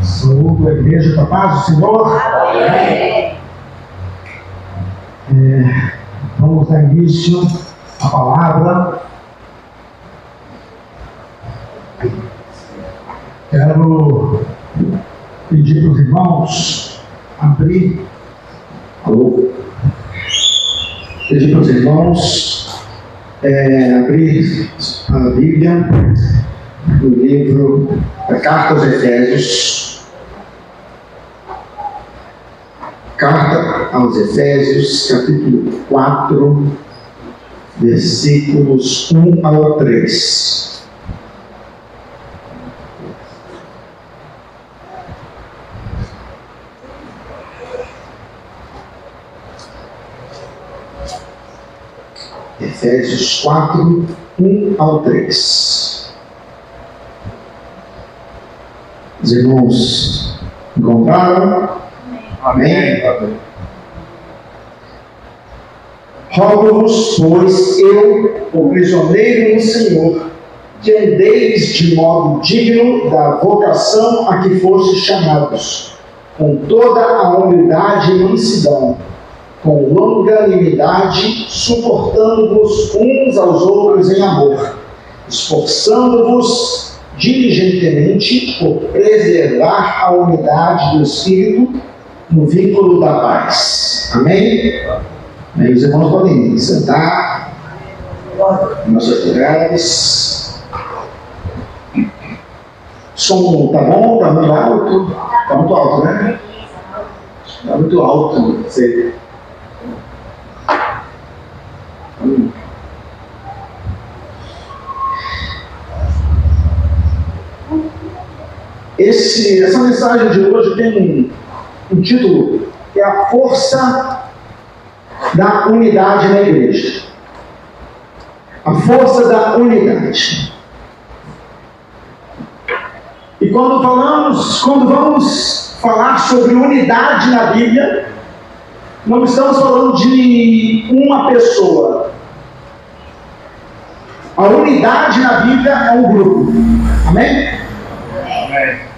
Saúde a igreja com a paz do Senhor. Amém. Vamos dar início à palavra. Quero pedir para os irmãos abrir. Pedir para os irmãos abrir a Bíblia no livro da Carta aos Efésios. Carta aos Efésios, capítulo 4, versículos 1 ao 3. Efésios 4, 1 ao 3. Os irmãos encontraram? Amém? Amém. Rogo-vos, pois, eu, o prisioneiro no Senhor, que andeis de modo digno da vocação a que fostes chamados, com toda a humildade e mansidão, com longanimidade, suportando-vos uns aos outros em amor, esforçando-vos diligentemente por preservar a unidade do Espírito no vínculo da paz. Amém? Aí os irmãos podem sentar em nossos lugares. O som tá bom? Tá muito alto? Tá muito alto, né? Tá muito alto, sei. Essa mensagem de hoje tem um título que é a força da unidade na igreja. A força da unidade. E quando vamos falar sobre unidade na Bíblia, não estamos falando de uma pessoa. A unidade na Bíblia é um grupo. Amém? Amém.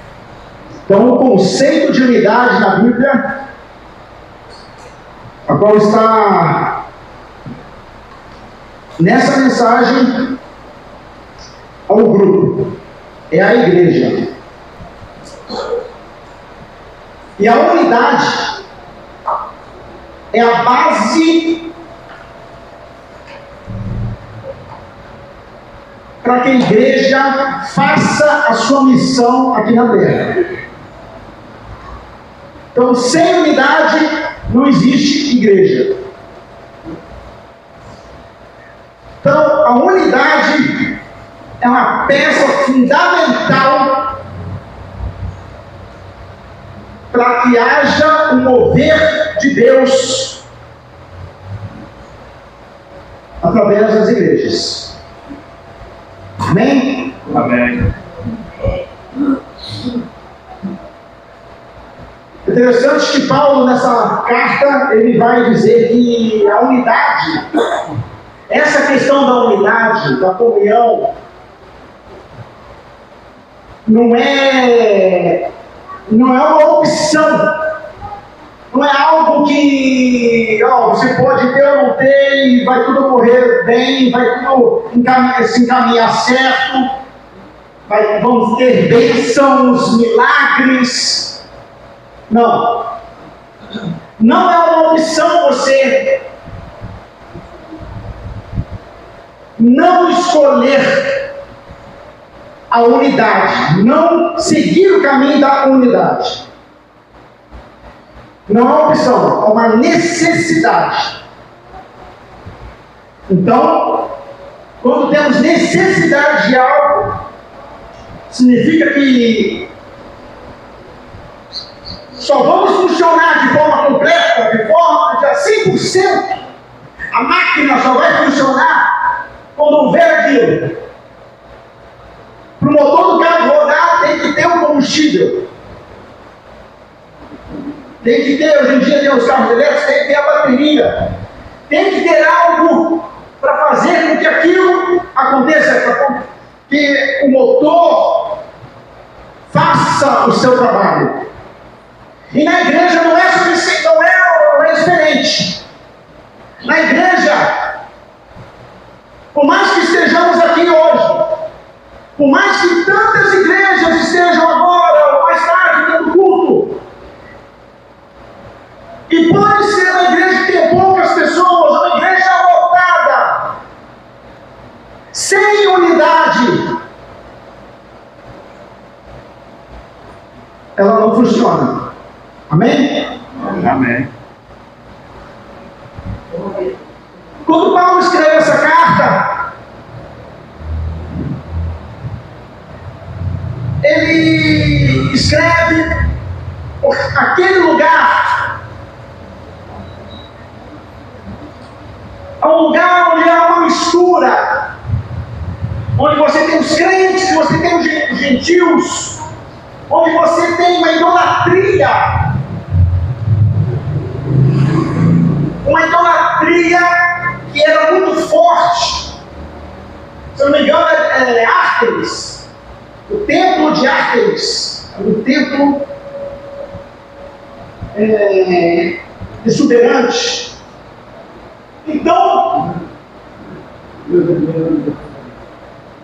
Então, o conceito de unidade na Bíblia, a qual está nessa mensagem, é o grupo, é a igreja. E a unidade é a base para que a igreja faça a sua missão aqui na terra. Então, sem unidade, não existe igreja. Então, a unidade é uma peça fundamental para que haja um mover de Deus através das igrejas. Amém? Amém. Interessante que Paulo, nessa carta, ele vai dizer que a unidade, essa questão da unidade, da comunhão, não é uma opção, não é algo que você pode ter ou não ter e vai tudo correr bem, vai tudo se encaminhar certo, vamos ter bênçãos, milagres. Não é uma opção você não escolher a unidade, não seguir o caminho da unidade. Não é uma opção, é uma necessidade. Então, quando temos necessidade de algo, significa que só vamos funcionar de forma completa, de forma de 100%. A máquina só vai funcionar quando houver aquilo. Para o motor do carro rodar, tem que ter um combustível. Tem que ter, hoje em dia tem os carros elétricos, tem que ter a bateria. Tem que ter algo para fazer com que aquilo aconteça, que o motor faça o seu trabalho. E na igreja não é suficiente, não é diferente. Na igreja, por mais que estejamos aqui hoje, por mais que tantas igrejas estejam agora ou mais tarde tendo culto, e pode ser uma igreja que tem poucas pessoas, uma igreja lotada, sem unidade, ela não funciona. Amém? Amém. Quando Paulo escreve essa carta, ele escreve aquele lugar, é um lugar onde há uma mistura, onde você tem os crentes e você tem os gentios, onde você tem uma idolatria que era muito forte. Se eu não me engano, é Ártemis, o templo de Ártemis, o templo exuberante. Então,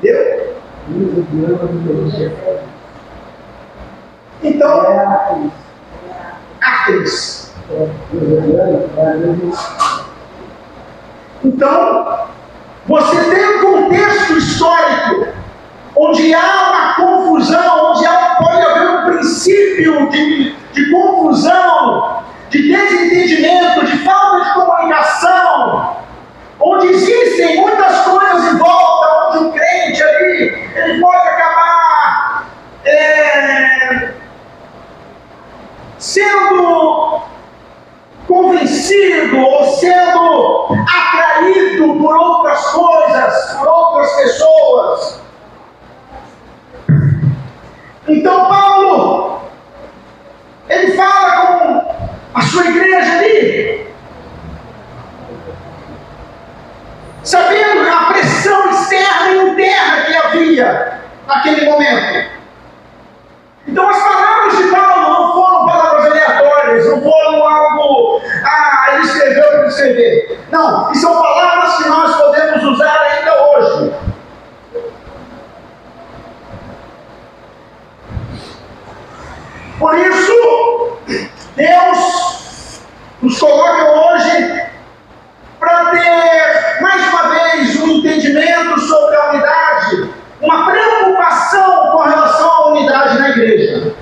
deu? Então, Ártemis. Então, você tem um contexto histórico onde há uma confusão, onde pode haver um princípio de confusão, de desentendimento, de falta de comunicação, onde existem muitas coisas em volta, onde o crente ali, ele pode acabar sendo convencido ou sendo atraído por outras coisas, por outras pessoas. Então Paulo, ele fala com a sua igreja ali, sabendo a pressão externa e interna que havia naquele momento. Então as palavras de Paulo não foram palavras aleatórias, não foram algo, ele escreveu para escrever. Não, e são palavras que nós podemos usar ainda hoje. Por isso, Deus nos coloca hoje para ter, mais uma vez, um entendimento sobre a unidade, uma preocupação com relação à unidade na igreja.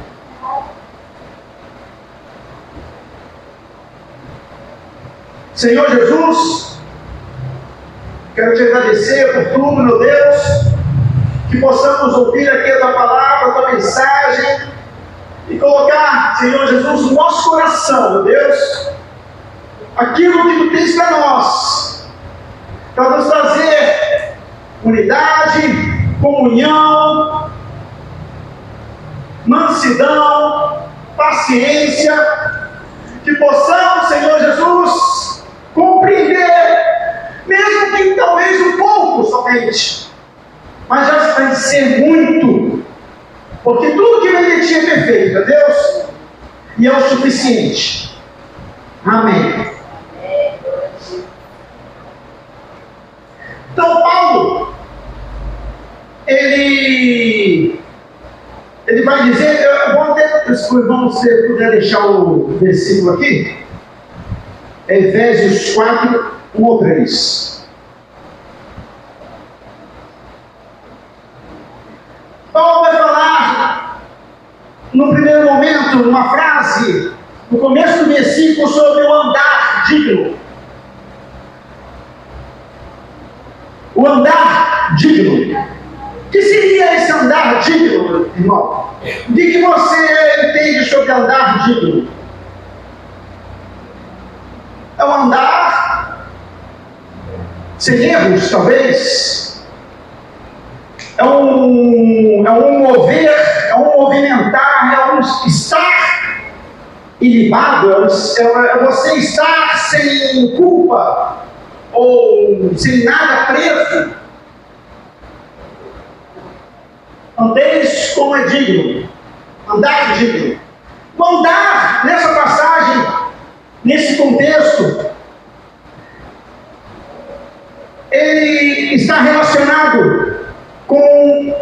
Senhor Jesus, quero te agradecer por tudo, meu Deus, que possamos ouvir aqui a tua palavra, a tua mensagem, e colocar, Senhor Jesus, no nosso coração, meu Deus, aquilo que tu tens para nós, para nos trazer unidade, comunhão, mansidão, paciência, que possamos, Senhor Jesus, compreender, mesmo que talvez um pouco somente, mas já vai ser muito, porque tudo que vem de ti é perfeito, meu Deus, e é o suficiente. Amém. Então Paulo, ele vai dizer, eu vou até, vamos se puder deixar o versículo aqui, Efésios 4, 1 ou 3. Paulo vai falar, no primeiro momento, uma frase, no começo do versículo, sobre o andar digno. O andar digno. O que seria esse andar digno, irmão? O que você entende sobre andar digno? É um andar sem erros, talvez. É um mover, é um movimentar, é um estar ilibado, é você estar sem culpa ou sem nada preso. Andeis como é digno. Andar digno. O andar, nessa passagem, nesse contexto, ele está relacionado com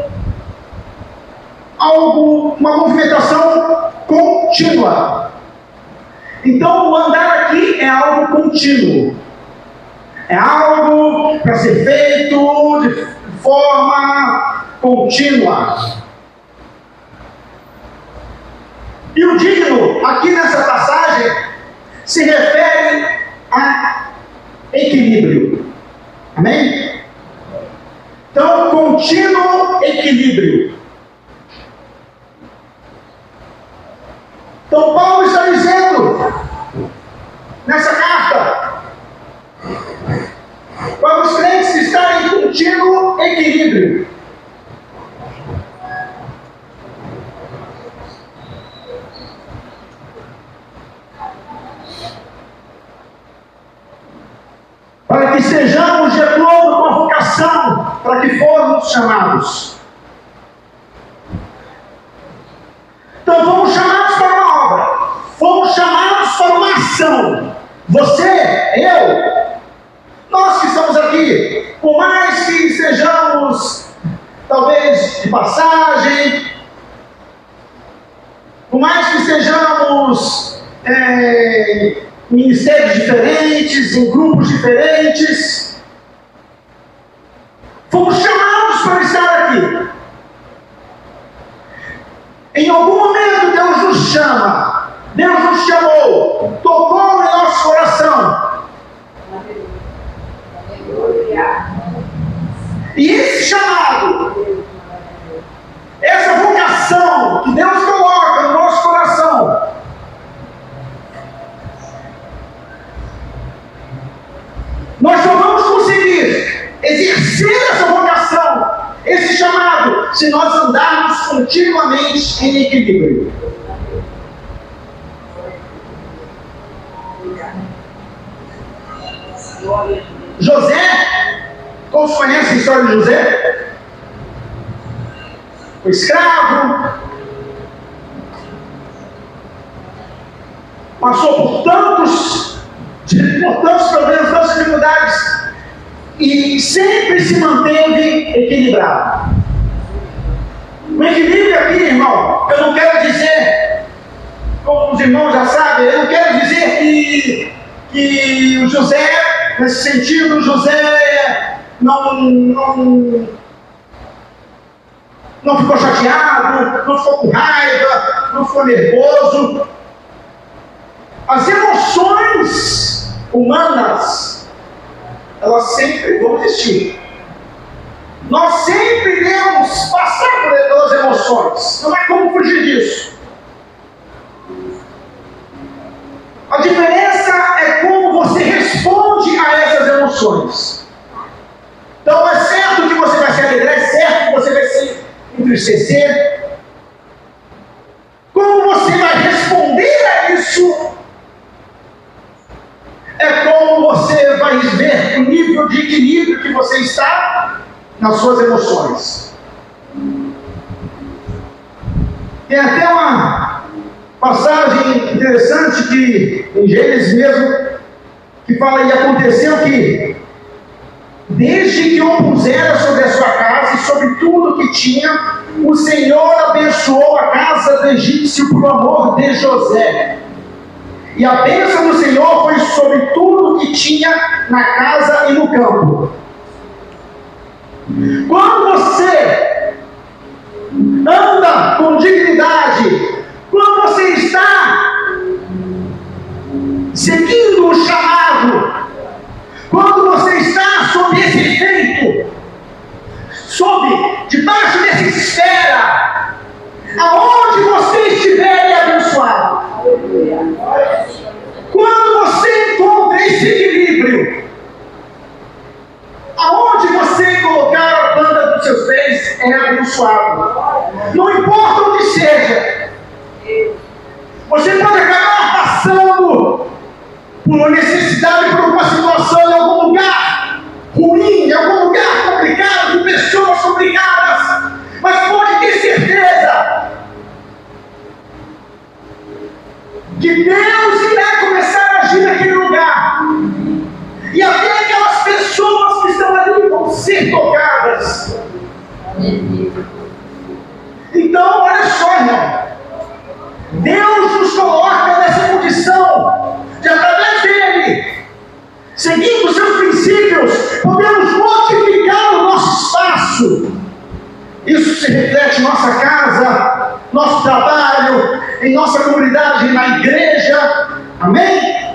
algo, uma movimentação contínua. Então, o andar aqui é algo contínuo. É algo para ser feito de forma contínua. E o digno, aqui nessa passagem, se refere a equilíbrio. Amém? Então, contínuo equilíbrio. Então, Paulo está dizendo, nessa carta, para os crentes estarem em contínuo equilíbrio. Para que sejamos de acordo com a vocação para que fomos chamados. Então fomos chamados para uma obra, fomos chamados para uma ação. Você, eu, nós que estamos aqui, por mais que sejamos talvez de passagem, por mais que sejamos em ministérios diferentes, em grupos diferentes, fomos chamados para estar aqui. Em algum momento Deus nos chama, Deus nos chamou, tocou em nosso coração. E esse chamado, essa vocação que Deus coloca no nosso coração, nós só vamos conseguir exercer essa vocação, esse chamado, se nós andarmos continuamente em equilíbrio. José, todos conhecem a história de José? O escravo, passou por tantos problemas, tantas dificuldades, e sempre se manteve equilibrado. O equilíbrio aqui, irmão, eu não quero dizer, como os irmãos já sabem, eu não quero dizer que o José, nesse sentido, José não ficou chateado, não ficou com raiva, não ficou nervoso. As emoções humanas, elas sempre vão existir. Nós sempre iremos passar pelas emoções. Não há como fugir disso. A diferença é como você responde a essas emoções. Então é certo que você vai se alegrar, é certo que você vai se entristecer. Como você vai responder a isso, é como você vai ver o nível de equilíbrio que você está nas suas emoções. Tem até uma passagem interessante que em Gênesis mesmo, que fala, e aconteceu que desde que o pusera sobre a sua casa e sobre tudo que tinha, o Senhor abençoou a casa do egípcio por amor de José. E a bênção do Senhor foi sobre tudo que tinha na casa e no campo. Quando você anda com dignidade, quando você está seguindo o chamado, quando você está sob esse efeito, debaixo dessa esfera, aonde você estiver, é abençoado. Quando você encontra esse equilíbrio, aonde você colocar a planta dos seus pés, é abençoado. Não importa onde seja. Você pode acabar passando por uma necessidade, por uma situação em algum lugar ruim, em algum lugar complicado, com pessoas complicadas, mas pode ter ser tocadas. Então, olha só, irmão. Deus nos coloca nessa condição de, através dele, seguindo os seus princípios, podemos modificar o nosso espaço. Isso se reflete em nossa casa, nosso trabalho, em nossa comunidade, na igreja. Amém?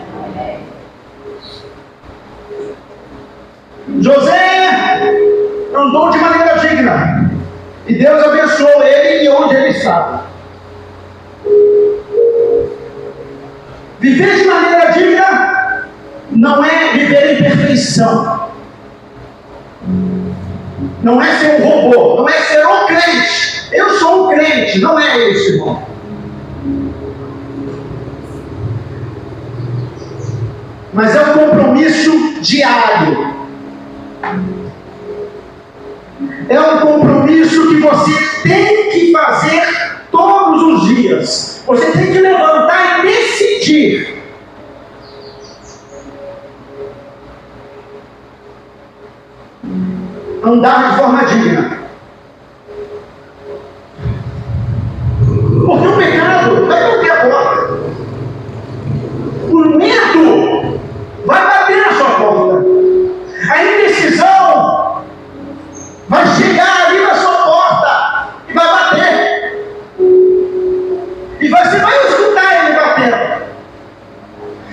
José andou de maneira digna e Deus abençoou ele e onde ele estava. Viver de maneira digna não é viver em perfeição, não é ser um robô, não é ser um crente. Eu sou um crente, não é isso, irmão. Mas é um compromisso diário. É um compromisso que você tem que fazer todos os dias. Você tem que levantar e decidir. Andar de forma digna. Porque o pecado vai bater a porta. O medo vai bater na sua porta. A indecisão vai chegar ali na sua porta e vai bater. E você vai escutar ele batendo.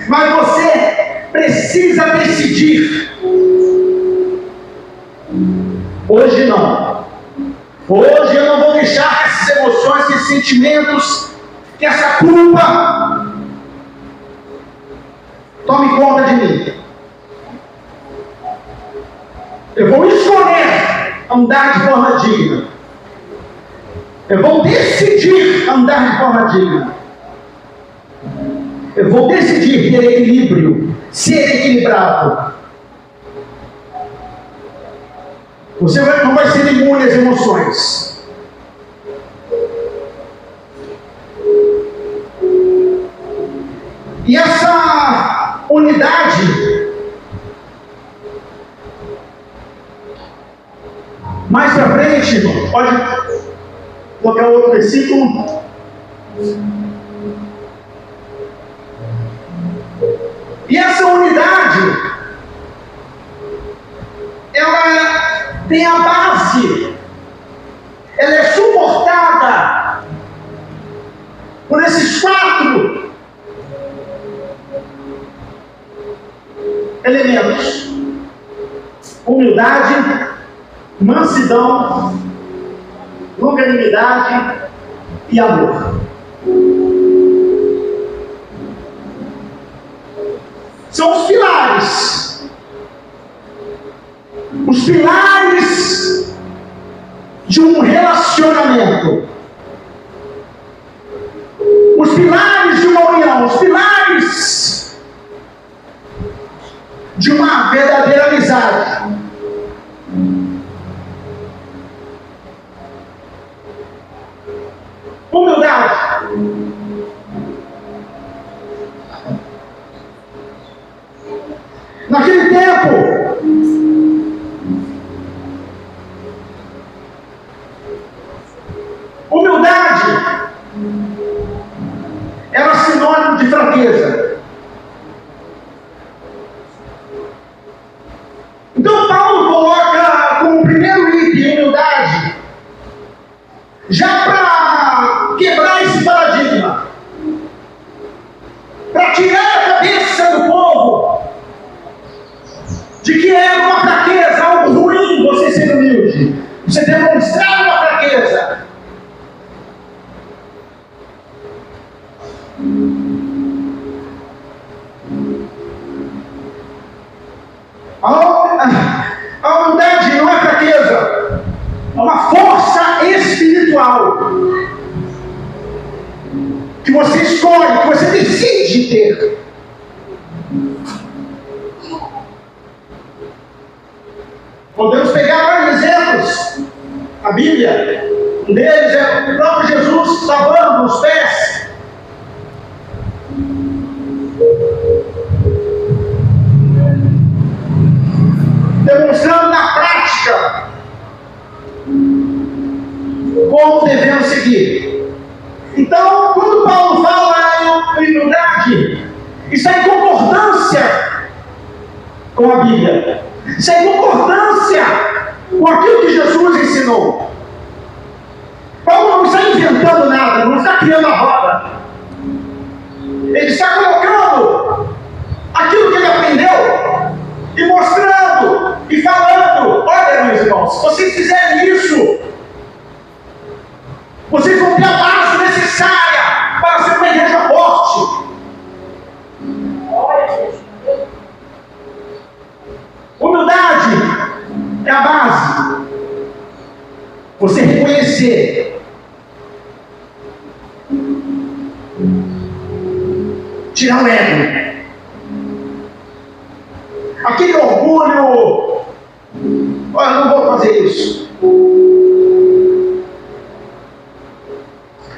Mas você precisa decidir. Hoje não. Hoje eu não vou deixar que essas emoções, que esses sentimentos, que essa culpa tome conta de mim. Eu vou escolher andar de forma digna. Eu vou decidir andar de forma digna. Eu vou decidir ter equilíbrio, ser equilibrado. Você não vai ser imune às emoções. E essa unidade, mais para frente, pode colocar outro versículo. E essa unidade, ela tem a base, ela é suportada por esses 4 elementos: humildade, mansidão, longanimidade e amor. São os pilares. Os pilares de um relacionamento. Os pilares de uma união. Os pilares de uma verdadeira amizade. Humildade. Naquele tempo, humildade era sinônimo de fraqueza. Então Paulo coloca como primeiro item humildade, já para quebrar esse paradigma, para tirar a cabeça do povo de que é uma fraqueza, algo ruim você ser humilde, você demonstrar uma fraqueza. A humildade não é fraqueza, é uma força espiritual que você escolhe, que você decide ter. Podemos pegar vários exemplos na Bíblia. Um deles é o próprio Jesus lavando os pés. Demonstrando na prática progredir. Então, quando Paulo fala em humildade, isso é em concordância com a Bíblia. Isso é em concordância com aquilo que Jesus ensinou. Paulo não está inventando nada, não está criando a roda. Ele está colocando aquilo que ele aprendeu e mostrando e falando: olha, meus irmãos, se vocês fizerem isso, vocês vão ter a base necessária para ser uma igreja forte. Humildade é a base. Você reconhecer, tirar o ego, aquele orgulho: olha, não vou fazer isso.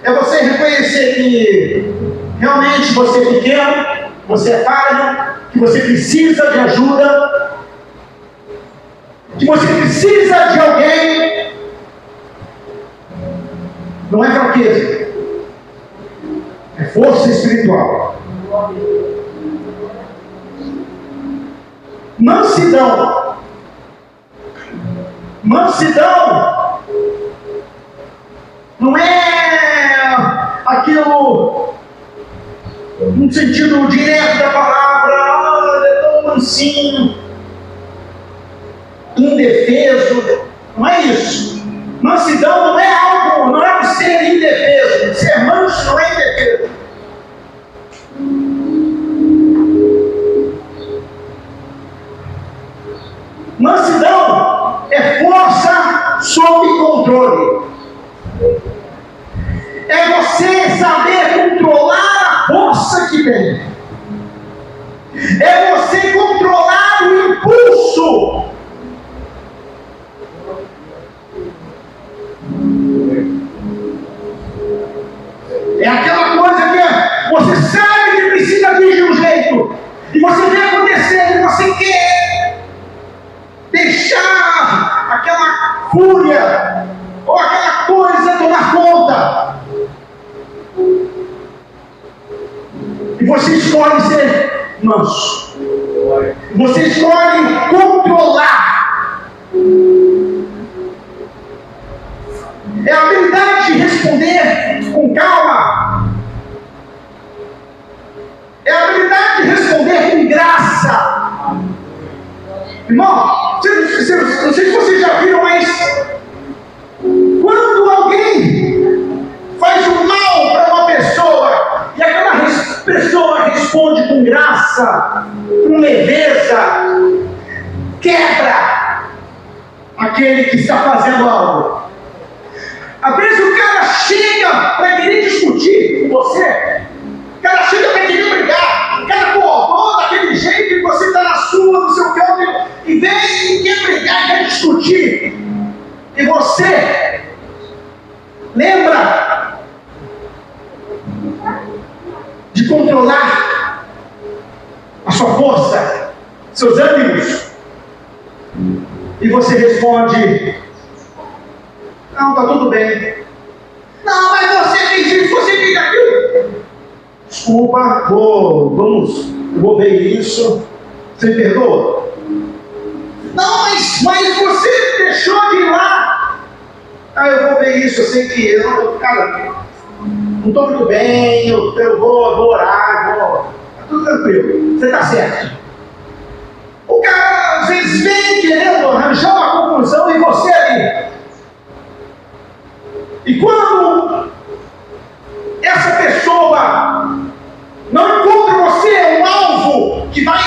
É você reconhecer que realmente você é pequeno, você é falho, que você precisa de ajuda, que você precisa de alguém. Não é fraqueza, é força espiritual. Mansidão. Mansidão não é aquilo no sentido direto da palavra: ele é tão mansinho, indefeso. Não é isso. Mansidão não é algo, não é ser indefeso. Ser manso não é indefeso. Mansidão é força sob controle. É você saber controlar a força que vem. É você controlar o impulso. É aquela coisa que você sabe que precisa agir de um jeito, e você vê acontecer, e você quer deixar aquela fúria ou aquela coisa tomar conta, e você escolhe ser manso. Você escolhe controlar. É a habilidade de responder com calma. É a habilidade de responder com graça. Irmão, não sei se vocês já viram, mas quando alguém faz um mal para uma pessoa e aquela pessoa responde com graça, com leveza, quebra aquele que está fazendo algo. Às vezes o cara chega para querer discutir com você, o cara chega para querer brigar, o cara acordou daquele jeito e você está na sua, no seu canto, e vem e quer brigar, quer discutir. E você lembra de controlar a sua força, seus ânimos, e você responde: não, está tudo bem. Não, mas você fez isso, você fez aquilo. Desculpa, eu vou ver isso. Você me perdoa? Não, mas você deixou de ir lá. Eu vou ver isso, eu sei que eu não estou muito bem, eu vou orar, está tudo tranquilo, você está certo. O cara às vezes vem querendo arranjar uma confusão e você ali. E quando essa pessoa não encontra você um alvo que vai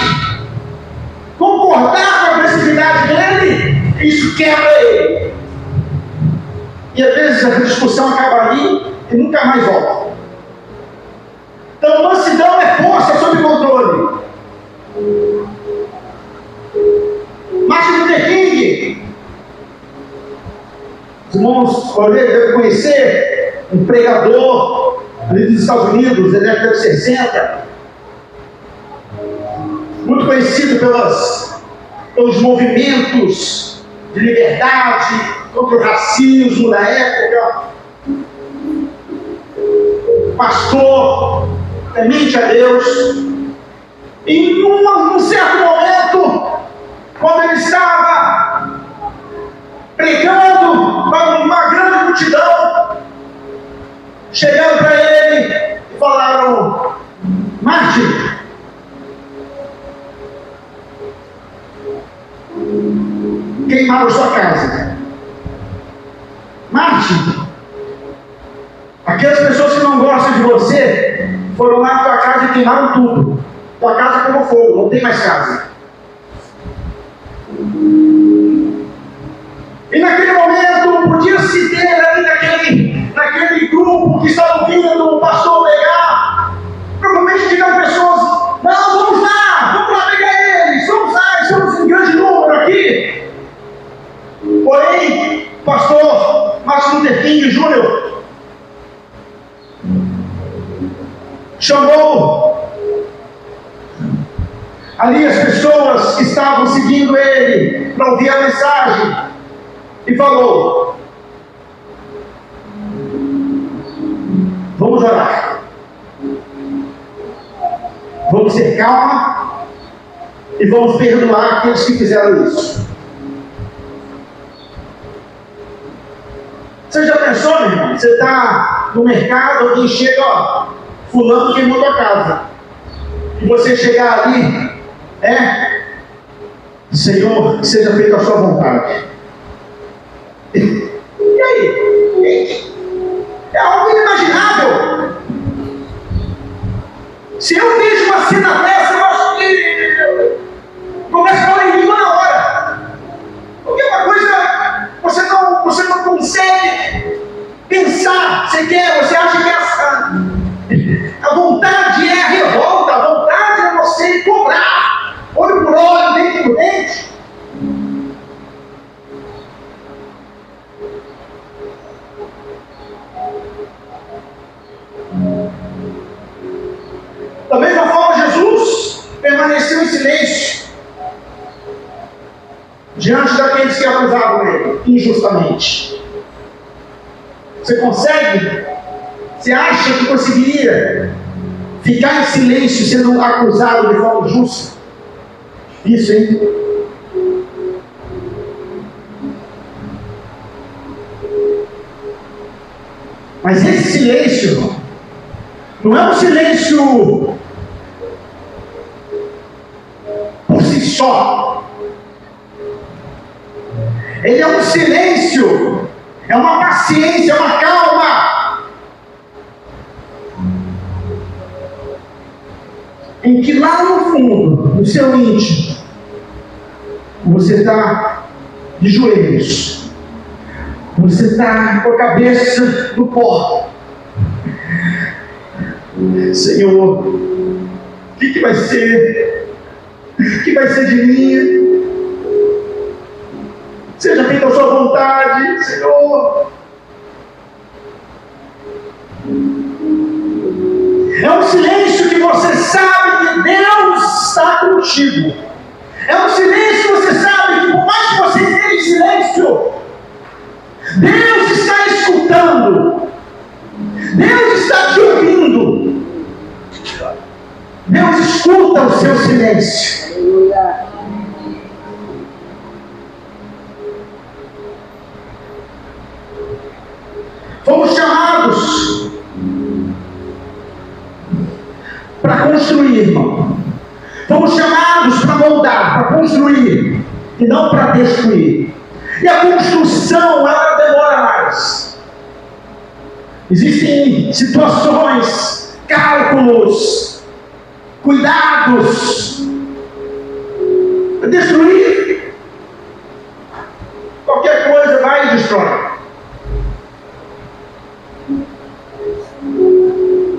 concordar com a agressividade dele, isso quebra ele. E às vezes a discussão acaba ali e nunca mais volta. Então, mansidão é força sob controle. Martin Luther King, os irmãos devem conhecer, um pregador ali dos Estados Unidos, da década de 60, muito conhecido pelos movimentos de liberdade, contra o racismo da época. pastor, temente a Deus, e num certo momento, quando ele estava pregando para uma grande multidão, chegaram para ele e falaram: Martin, queimaram sua casa. Martin, aquelas pessoas que não gostam de você foram lá na tua casa e queimaram tudo. Tua casa pegou fogo, não tem mais casa. E naquele momento, podia-se ter ali naquele grupo que estava ouvindo o pastor pregar, provavelmente tiveram pessoas: não, vamos lá pegar eles, vamos lá, estamos em grande número aqui. Porém, pastor Martin Luther King Jr. chamou ali as pessoas que estavam seguindo ele para ouvir a mensagem e falou: vamos orar, vamos ter calma e vamos perdoar aqueles que fizeram isso. Você já pensou, meu irmão? Você está no mercado, alguém chega: ó, fulano queimou tua casa, e você chegar ali: Senhor, que seja feita a sua vontade. E aí? É algo inimaginável. Se eu vejo uma cena dessa, eu acho que começa a falar em língua na hora. Porque é uma coisa, você não consegue pensar. Você acha que a vontade é a revolta, a vontade é você cobrar, olho por olho, dente por dente. Da mesma forma, Jesus permaneceu em silêncio diante daqueles que acusavam ele injustamente. Você consegue? Você acha que conseguiria ficar em silêncio sendo acusado de forma justa? Isso, hein? Mas esse silêncio não é um silêncio por si só. Ele é um silêncio, é uma paciência, é uma calma, em que lá no fundo, no seu íntimo, você está de joelhos, você está com a cabeça no pó. Senhor, o que vai ser? O que vai ser de mim? Seja feita a sua vontade, Senhor. É um silêncio que você sabe que Deus está contigo. É um silêncio que você sabe que, por mais que você esteja em silêncio, Deus está escutando. Deus está te ouvindo. Deus escuta o seu silêncio. Fomos chamados para construir, irmão. Fomos chamados para moldar, para construir, e não para destruir. E a construção, ela demora mais. Existem situações, cálculos, cuidados. Destruir, qualquer coisa vai e destrói.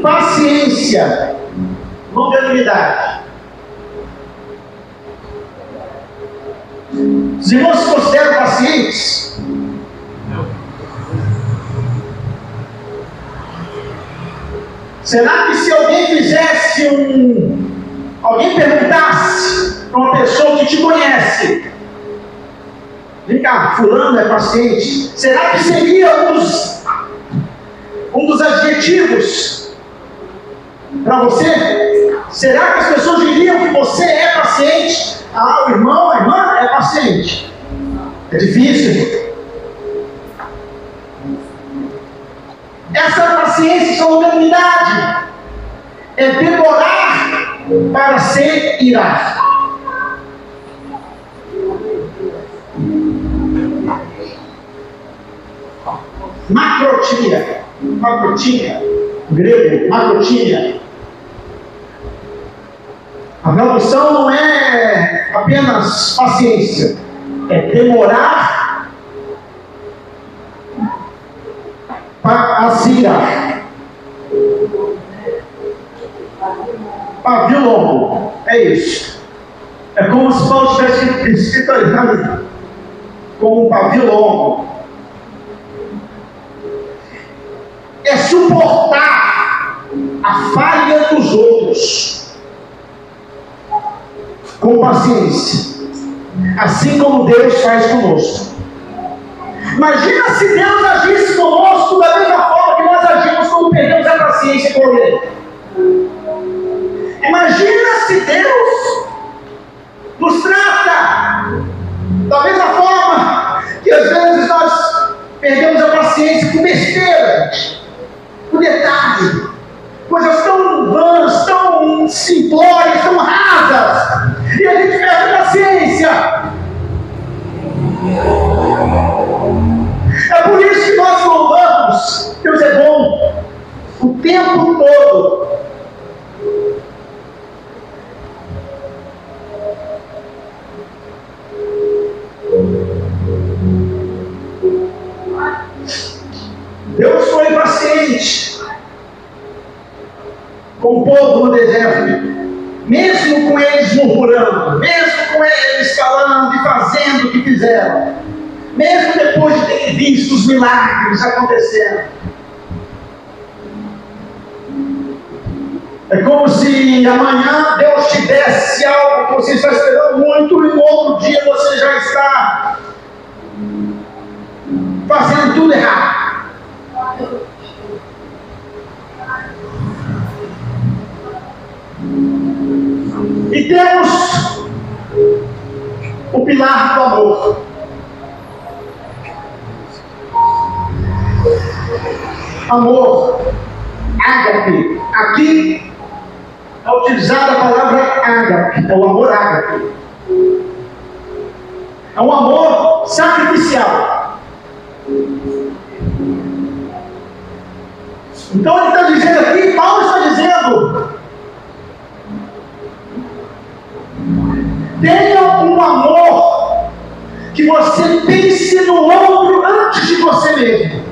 Paciência, longanimidade. Os irmãos se consideram pacientes? Será que se alguém perguntasse para uma pessoa que te conhece: vem cá, fulano é paciente? Será que seria um dos adjetivos para você? Será que as pessoas diriam que você é paciente? Ah, o irmão, a irmã é paciente. É difícil. Essa paciência, essa longanimidade, é demorar para se irar. Macrotia, grego, macrotia. A tradução não é apenas paciência, é demorar para se irar. Pavio longo, é isso. É como se Paulo tivesse escrito ali, como um pavio longo. É suportar a falha dos outros com paciência, assim como Deus faz conosco. Imagina se Deus agisse conosco da mesma forma que nós agimos quando perdemos a paciência com Ele. Imagina se Deus nos trata da mesma forma que às vezes nós perdemos a paciência com besteira, com detalhe, coisas tão vãs, tão simplórias, tão rasas, e a gente perde a paciência. É por isso que nós louvamos. Deus é bom o tempo todo. Deus foi paciente com o povo no deserto, mesmo com eles murmurando, mesmo com eles falando e fazendo o que fizeram, mesmo depois de terem visto os milagres acontecendo. É como se amanhã Deus te desse algo que você está esperando muito e no outro dia você já está fazendo tudo errado. E temos o pilar do amor. Amor, ágape. Aqui é utilizada a palavra ágape, é o amor ágape. É um amor sacrificial. Então ele está dizendo aqui, Paulo está dizendo: tenha um amor que você pense no outro antes de você mesmo.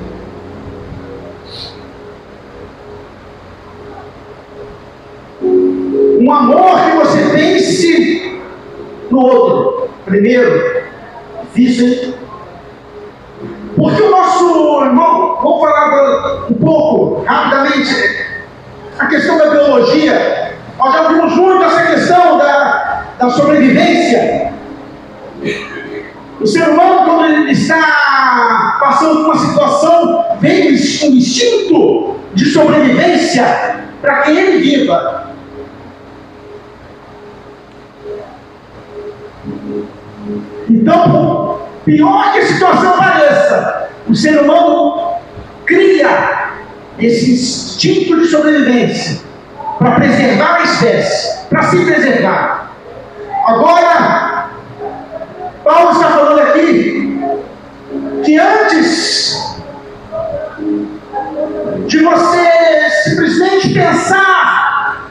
Um amor que você pense no outro primeiro. Difícil, hein? Porque o nosso irmão, vamos falar um pouco, rapidamente, a questão da biologia. Nós já vimos muito essa questão da sobrevivência. O ser humano, quando ele está passando por uma situação, vem um instinto de sobrevivência para que ele viva. Então, por pior que a situação pareça, o ser humano cria esse instinto de sobrevivência para preservar a espécie, para se preservar. Agora, Paulo está falando aqui que antes de você simplesmente pensar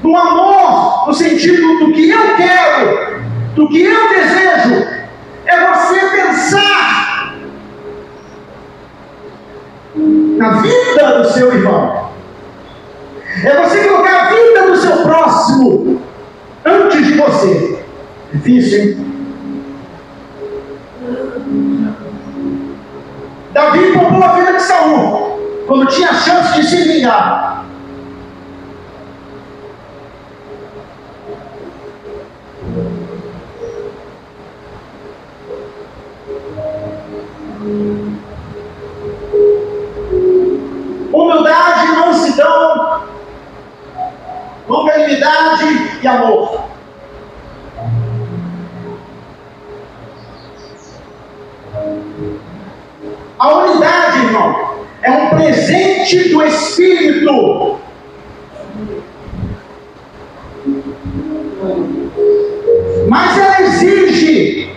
no amor, no sentido do que eu quero, do que eu desejo, é você pensar na vida do seu irmão. É você colocar a vida do seu próximo antes de você. Difícil, hein? Davi poupou a vida de Saul quando tinha a chance de se vingar. Humildade, mansidão, A unidade, irmão, é um presente do Espírito. Mas ela exige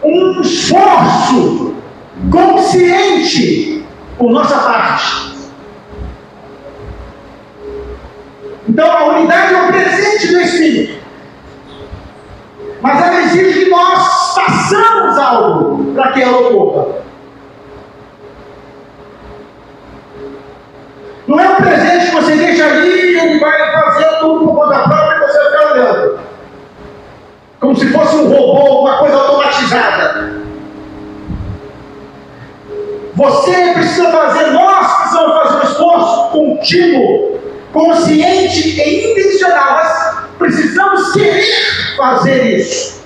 um esforço consciente por nossa parte. Então a unidade é um presente do Espírito, mas ela exige que nós façamos algo para que ela ocorra. Não é um presente que você deixa ali e ele vai fazer tudo por conta própria e você vai ficar olhando, como se fosse um robô, uma coisa automatizada. Você precisa fazer, nós precisamos fazer um esforço contínuo, consciente e intencional. Nós precisamos querer fazer isso.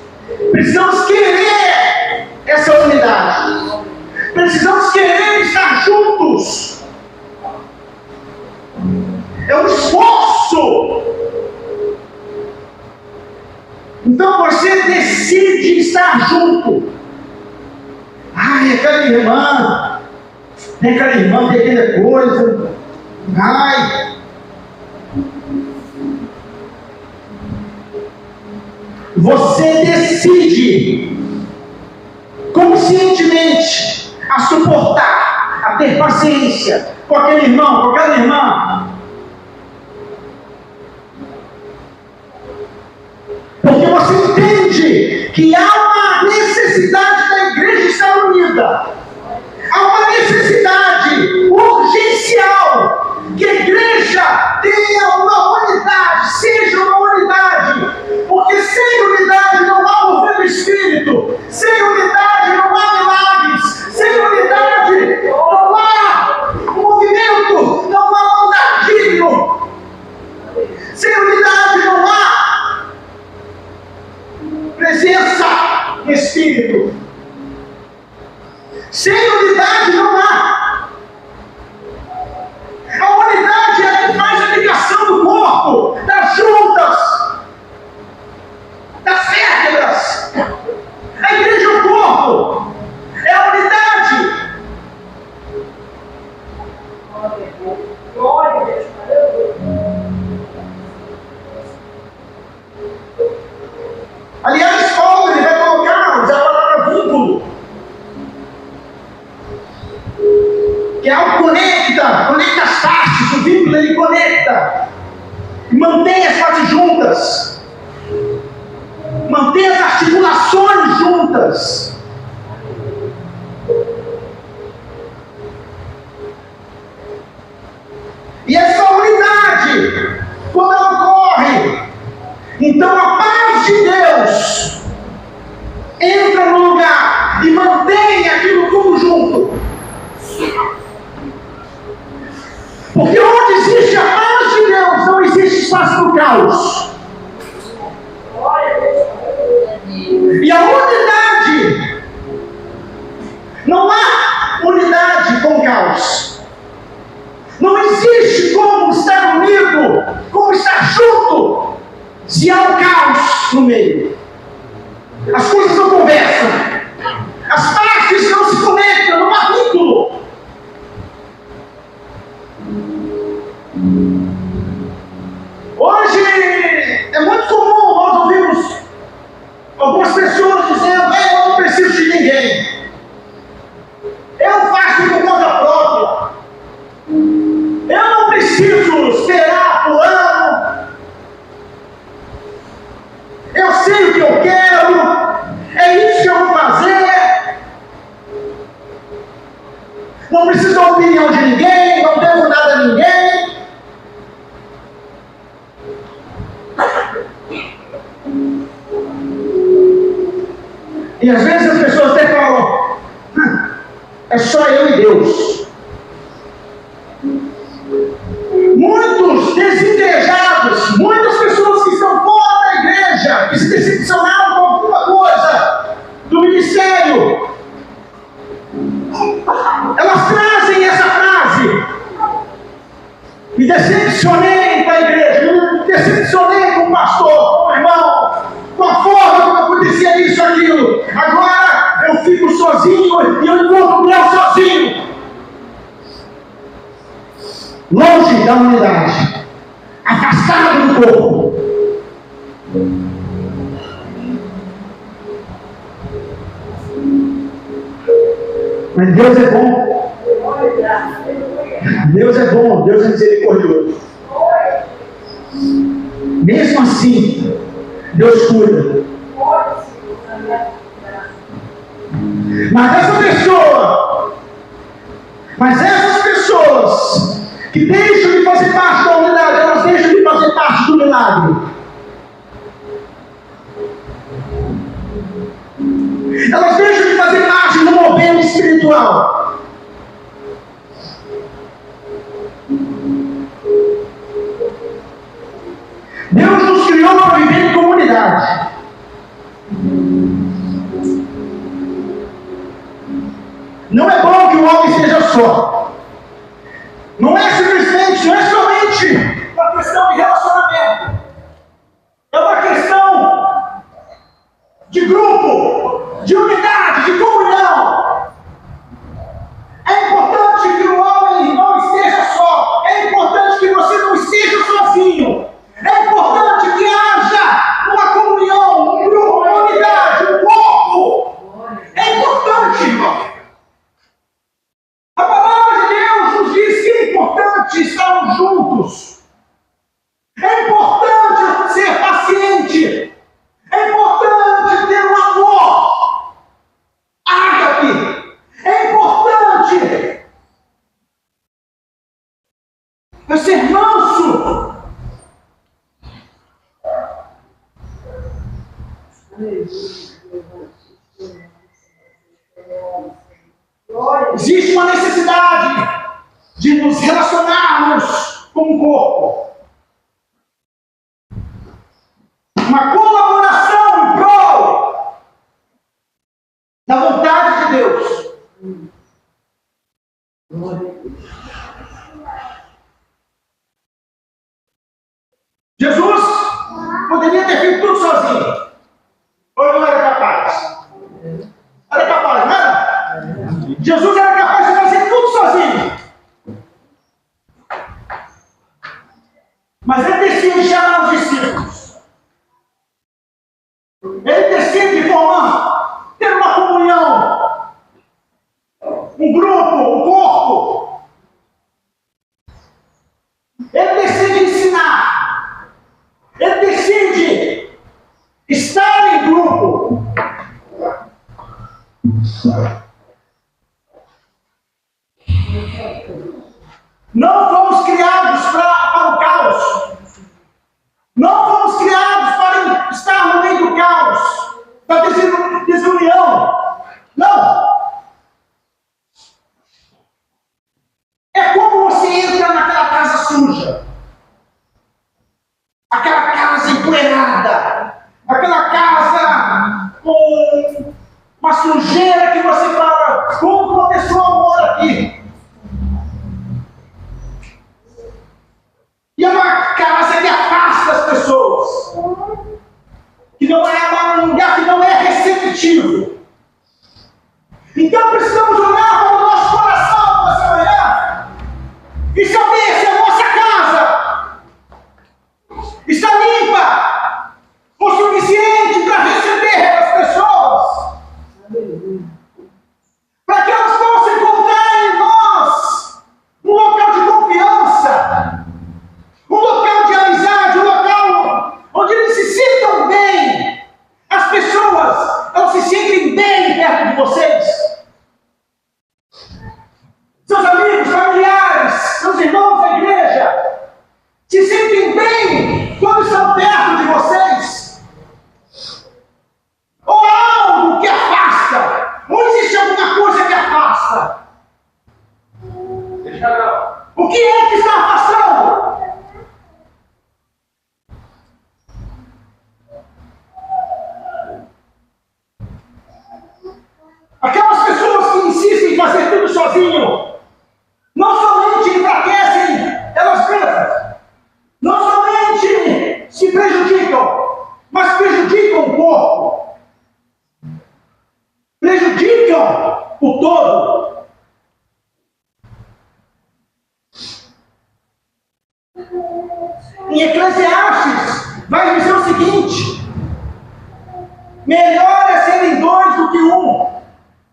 Precisamos querer essa unidade. Precisamos querer estar juntos. É um esforço. Então você decide estar junto. Ai, aquela irmã, tem aquela coisa. Ai. Você decide conscientemente a suportar, a ter paciência com aquele irmão, com aquela irmã. Porque você entende que há uma necessidade da igreja estar unida. Há uma necessidade urgencial que a igreja tenha uma unidade, seja uma unidade. Porque sem unidade não há mover do Espírito. Sem unidade não há milagres. Sem unidade não há movimento, não há andar digno. Sem unidade não há presença do Espírito. Sem unidade não há. A unidade é a que faz a ligação do corpo, das juntas, das vértebras. A igreja é o corpo, é a unidade. Glória a Deus. Aliás, Paulo ele vai colocar a palavra vínculo, que é algo conecta as partes. O vínculo ele conecta e mantém as partes juntas, mantém as articulações juntas. E essa unidade, quando ela ocorre, então a paz de Deus entra no lugar e mantém aquilo tudo junto. Porque onde existe a paz de Deus, não existe espaço para o caos. E a unidade, não há unidade com caos. Não existe como estar unido, como estar junto, se há um caos no meio. As coisas não conversam, as partes não se conectam, não há vínculo. Hoje é muito comum nós ouvirmos algumas pessoas dizendo: eu não preciso de ninguém, eu faço por conta própria, eu não preciso esperar por ano, eu sei o que eu quero, é isso que eu vou fazer, não preciso da opinião de ninguém, não devo nada a ninguém. E às vezes as pessoas até falam: é só eu e Deus. Muitos desigrejados, muitas pessoas que estão fora da igreja, que se decepcionaram com alguma coisa do ministério, elas trazem essa frase: me decepcionei com a igreja, me decepcionei com o pastor, com o irmão, com a forma como eu Agora eu fico sozinho e eu encontro Deus sozinho. Longe da unidade. Afastado do corpo. Mas Deus é bom. Deus é bom, Deus é misericordioso. Mesmo assim, Deus cuida. Mas essas pessoas que deixam de fazer parte da unidade, elas deixam de fazer parte do milagre. Elas deixam de fazer parte do movimento espiritual. Deus nos criou para viver em comunidade. Não é bom que o homem esteja só. Não é somente uma questão de relacionamento. É uma questão de grupo, de unidade, de comunhão. É importante que o homem não esteja só. É importante que você não esteja sozinho. É importante que haja uma comunhão, um grupo, uma unidade, um corpo. É importante, irmão. A palavra de Deus nos diz que é importante estarmos juntos. É importante ser paciente. É importante ter um amor ágape. É importante ser manso. Existe uma necessidade de nos relacionarmos com o corpo. Uma colaboração em prol da vontade de Deus. Jesus poderia ter feito tudo sozinho. Ou ele não era capaz? Era capaz, não era? Jesus era capaz de fazer tudo sozinho. Mas ele decide chamar os discípulos. Ele decide formar, ter uma comunhão, um grupo, um corpo. Ele decide ensinar. Ele decide estar em grupo. Não fomos criados para o caos. Não fomos criados para estar no meio do caos, para desunião. Não. É como você entra naquela casa suja, aquela casa empoeirada, aquela casa com uma sujeira que você fala, como uma pessoa mora aqui? E é uma casa que afasta as pessoas, que não é um lugar que não é receptivo. Então precisamos olhar para o nosso coração nessa manhã e saber se a nossa casa está limpa o suficiente para receber as pessoas, para que elas possam encontrar em nós um local de confiança, um local de amizade, um local onde eles se sintam bem. As pessoas, elas se sentem bem perto de vocês. Seus amigos, familiares, seus irmãos da igreja se sentem bem quando estão perto de vocês. o todo. Em Eclesiastes vai dizer o seguinte: melhor é serem dois do que um,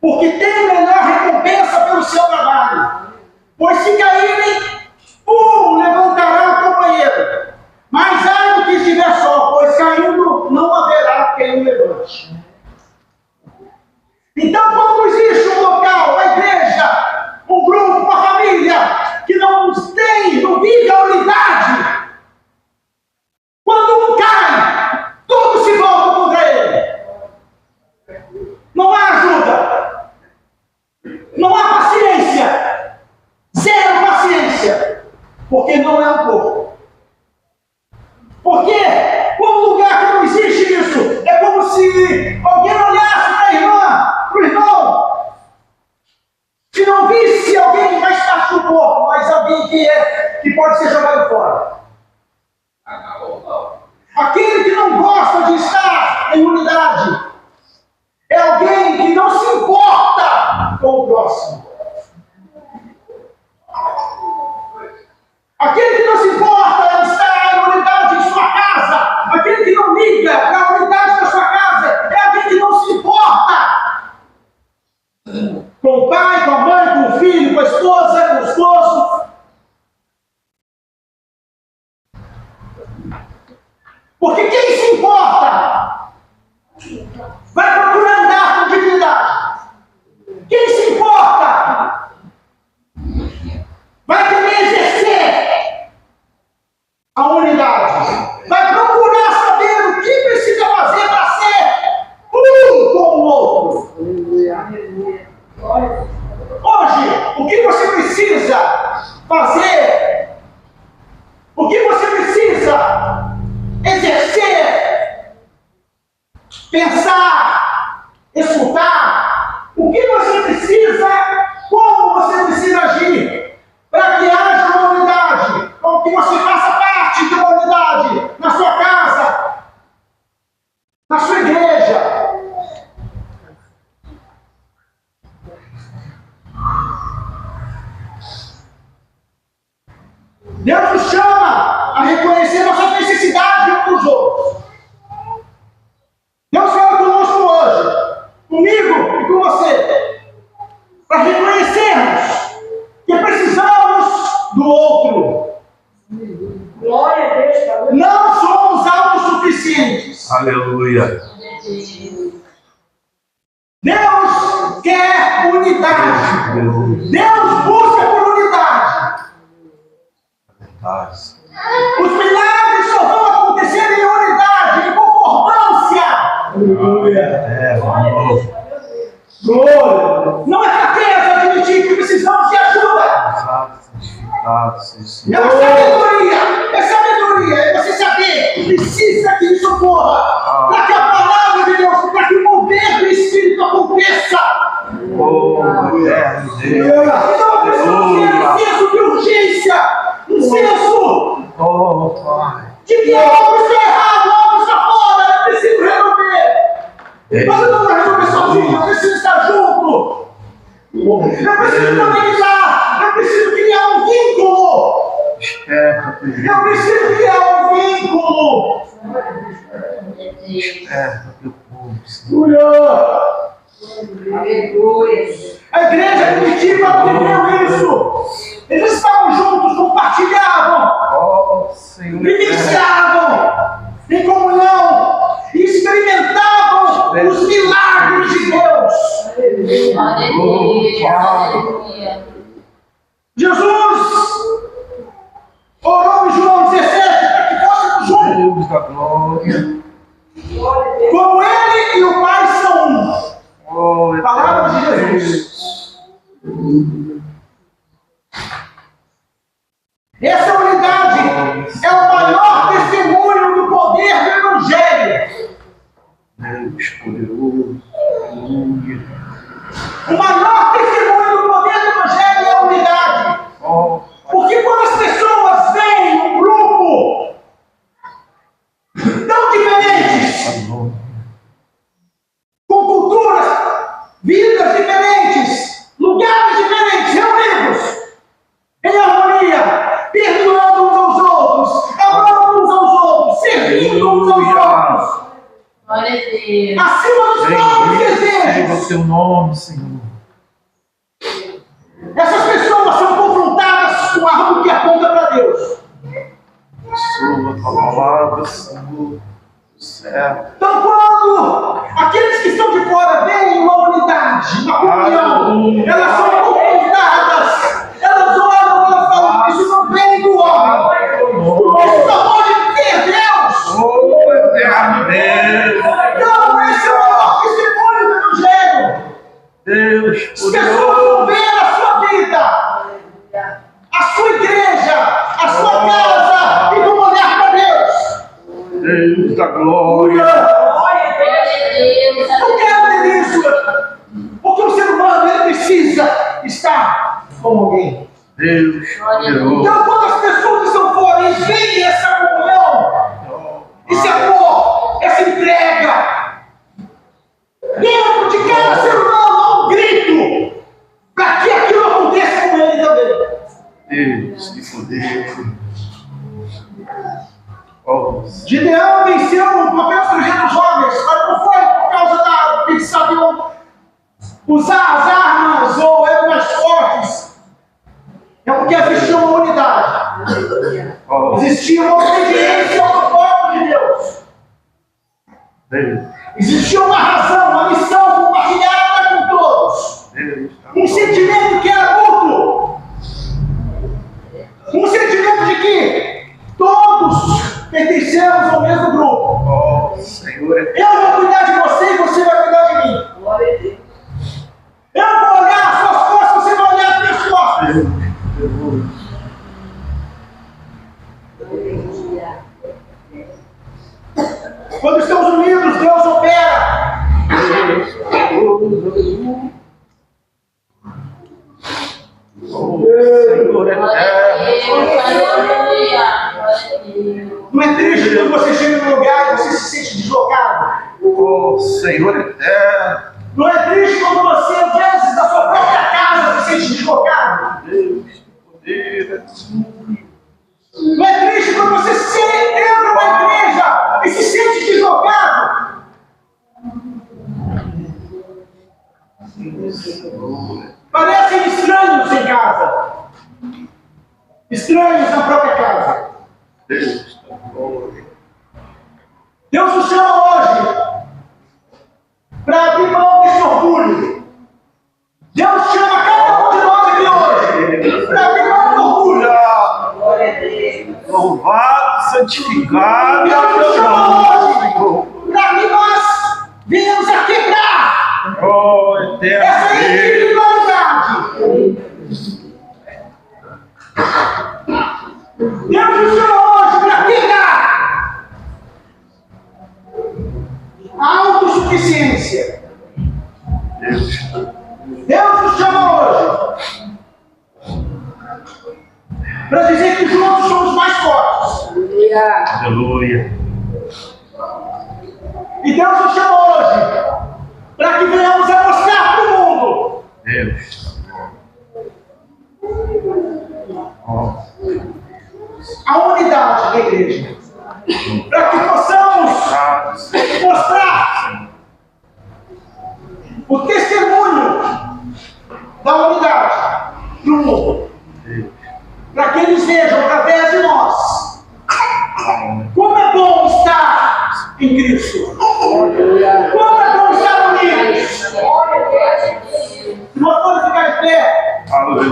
porque tem melhor recompensa pelo seu trabalho. Pois se caírem, um levantará o companheiro. Mas ai do que estiver só, pois caindo não haverá quem o levante. Então, quando existe um local, uma igreja, um grupo, uma família que não vive a unidade, quando um cai, tudo se volta contra ele. Não há ajuda, não há paciência, zero paciência, porque não é um corpo. Porque um lugar que não existe isso, é como se alguém olhasse para a irmã, para o irmão, se não visse alguém que faz parte do corpo, mas alguém que pode ser jogado fora. Aquele que não gosta de estar em unidade é alguém que não se importa com o próximo. Aquele que não se importa em estar em unidade em sua casa, aquele que não liga para a unidade da sua casa, é aquele que não se importa com o pai, com a mãe, com o filho, com a esposa, com o esposo. Porque quem se importa vai procurar andar com dignidade. Quem se importa vai querer exercer a unidade. Vai procurar saber o que precisa fazer para ser um com o outro. Hoje, o que você precisa fazer? O que você precisa exercer? Pensar, escutar. O que você precisa? Como você precisa agir? Para que haja uma unidade, para que você faça parte de uma unidade na sua casa, na sua igreja. Deus nos chama a reconhecer nossa necessidade uns dos outros. Deus fala conosco hoje, comigo e com você, para reconhecermos que precisamos do outro. Glória a Deus. Não somos autossuficientes. Aleluia. Deus quer unidade. Deus busca por unidade. Os milagres só vão acontecer em unidade, em concordância. Aleluia. Glória. Não é fraqueza admitir que precisamos de ajuda. É sabedoria. É você saber que precisa que isso ocorra. Para que a palavra de Deus, para que o mover do Espírito aconteça. Eterno Deus. Então precisamos ter um senso de urgência. Um senso de que algo está errado, algo está fora. Eu preciso resolver. Mas eu não vou resolver sozinho, eu preciso estar junto. Eu preciso conectar. Eu preciso criar um vínculo. Eu preciso criar um vínculo. Teu povo. A igreja primitiva viveu isso. Eles estavam juntos, compartilhavam, vivenciavam em comunhão e experimentavam os milagres de Deus. Jesus orou em João 17 para que fôssemos juntos. Da glória. Como ele e o Pai são um. Palavra de Jesus. Essa unidade é o maior testemunho do poder do Evangelho. Deus poderoso. Aleluia. O maior testemunho do poder do Evangelho é a unidade. Porque quando as pessoas veem um grupo tão diferentes, com culturas, vidas diferentes, outros. Glória a Deus. Acima dos próprios Seja o desejos. teu nome, Senhor. Essas pessoas são confrontadas com algo que aponta para Deus. Abençoa a tua palavra, Senhor, do céu. Então, quando aqueles que estão de fora veem uma unidade, uma comunhão, elas são confrontadas, elas olham e elas falam: isso não vem do homem, isso só pode ter Deus. Oh, eterno Deus. Então, esse é o maior testemunho do Evangelho. Deus As pessoas vão ver a sua vida, a sua igreja, a sua casa, e vão olhar para Deus. Deus da glória. Glória a Deus. Eu quero ter isso, porque o ser humano ele precisa estar com alguém. Deus poderoso. Então, quando as pessoas estão fora e veem essa comunhão, esse amor, essa entrega, dentro de cada ser humano há um grito para que aquilo aconteça com ele também. Deus, que poder. Oh, Gideão venceu o papel estrangeiro dos homens, mas não foi por causa da que eles sabiam usar as armas ou eram mais fortes. É porque existia uma unidade. oh, Existia uma obediência ao propósito de Deus. Deus, Existia uma razão, uma missão compartilhada com todos. Deus. Um sentimento que era mútuo. Um sentimento de que todos pertencemos ao mesmo grupo. Oh, Senhor, Eu vou cuidar de você e você vai cuidar de mim. Glória a Deus. Eu vou olhar as suas costas, você vai olhar as minhas costas. Deus. Quando estamos unidos, Deus opera. Oh, Senhor Glória a Deus. eterno. Aleluia. Glória a Deus. Não é triste quando você chega num lugar e você se sente deslocado. Oh, Senhor eterno. Não é triste quando você, às vezes, na sua própria casa, se sente deslocado. Deus, que poder. Não é triste quando você entra numa igreja e se sente deslocado. Parecem estranhos em casa. Estranhos na própria casa. Deus da glória. Deus nos chama hoje para abrir mão desse orgulho. Deus chama cada um de nós aqui hoje para abrir mão do orgulho. Glória a Deus. Louvado, santificado é o Deus nos teu chama nome, hoje Senhor. para que nós venhamos a quebrar Oh, essa eterno Deus. individualidade. Deus nos chama hoje para quebrar a autossuficiência. Deus. Deus nos chama hoje para dizer que juntos somos mais fortes. Aleluia. E Deus nos chama hoje para que venhamos a mostrar para o mundo Deus. Oh, a unidade da igreja. Para que possamos obrigado, Senhor. mostrar o testemunho da unidade para o mundo. Deus. Para que eles vejam através de nós como é bom estar em Cristo. Como é bom estar unidos. Glória a Deus. Se nós podemos ficar de pé.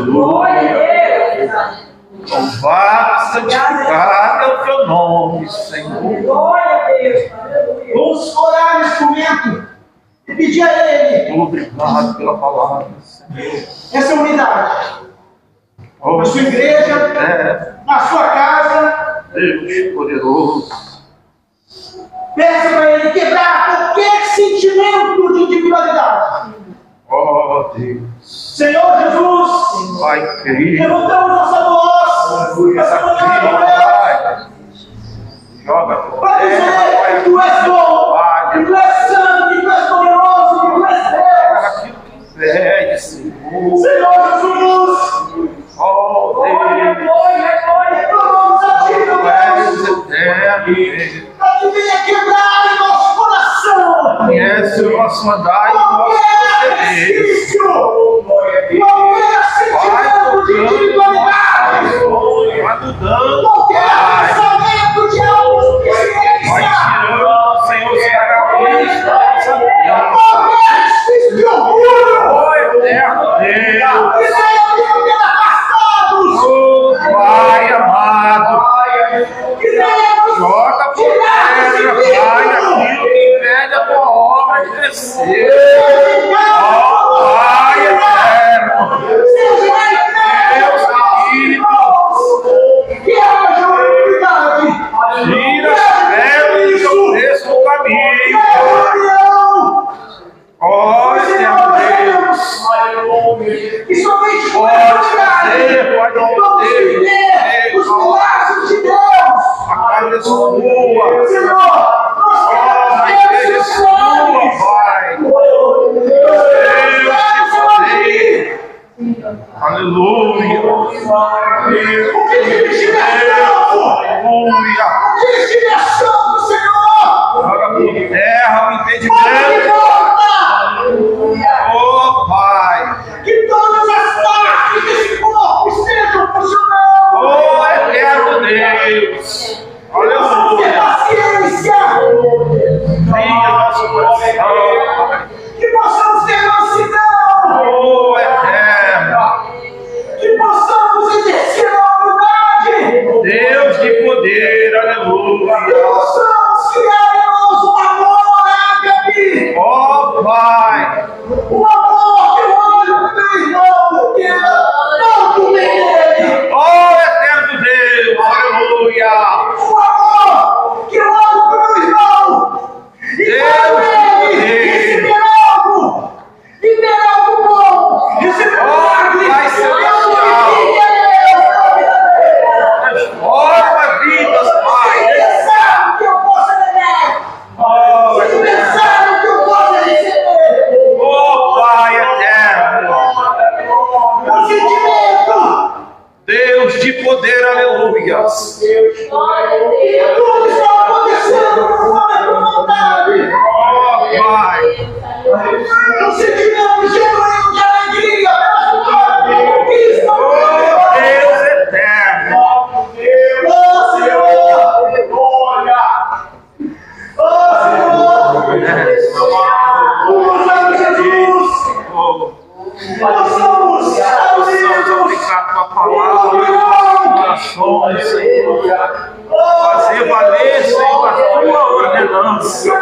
Glória a Deus. Louvado, santificado é o teu nome, Senhor. Glória a Deus. Aleluia. Vamos orar nesse momento e pedir a Ele Obrigado pela palavra, Senhor. essa unidade. Oh, Na sua igreja, é, na sua casa. Deus poderoso. Peça para Ele quebrar qualquer sentimento de individualidade. Oh, Deus. Senhor Jesus, Pai querido. levantamos nossa voz essa manhã, Pai. Joga para dizer que Tu és bom, que Tu és santo, que Tu és poderoso, que Tu és Deus. aquilo que pede, Senhor. Senhor Jesus, Oh, Glória, Deus. glória, glória. clamamos a Ti, meu Tu és Deus, eterno, Deus. para que venha favorece o nosso andar e o nosso proceder. Vai tocando, vai mudando, Pai. Vai tirando, Senhor, os caracteres da nossa vida. Oh, eterno Deus. Oh, Pai amado. Joga por terra, Pai, aquilo que impede a tua obra de crescer. Oh, Pai eterno. Deus querido. Tira as pedras que ofereçam no caminho, Pai. Oh, eterno Deus. Pode fazer, pode fazer. Os milagres de Deus. A casa é sua. Oh, a igreja é sua, Pai. Deus te poder. Aleluia. Aleluia. Joga por terra o impedimento. Oh, Pai. Que todas as partes desse corpo estejam funcionando. Oh, eterno Deus. Aleluia. Paciência. Venha nosso coração. Que possamos ter mansidão. Oh, eterno. Que possamos exercer a humildade. Deus de poder. Que Aleluia. possamos criar em nós um amor ágape. Oh, Pai. Um amor que eu olho pro meu irmão, porque não por dele. Oh, eterno Deus. Aleluia. Um amor que eu olho pro meu irmão. E Deus quando de ele poder. receber algo bom, receber Oh, milagre, Pai celestial. Transforma vidas, Pai. ele sabe que eu posso beber. Oh, Ele eterno. sabe que eu posso receber. Oh, Pai eterno. O sentimento. Deus de poder. Aleluia. Tudo está acontecendo por fora da vontade. Oh, Pai. Um sentimento genuíno de alegria pela conquista. Oh, Deus eterno. Oh, Senhor! Oh, Senhor! Usamos Jesus! Oh, Possamos possamos aplicar tua palavra em nossos corações, Senhor. Fazer valer, Senhor, a tua ordenança.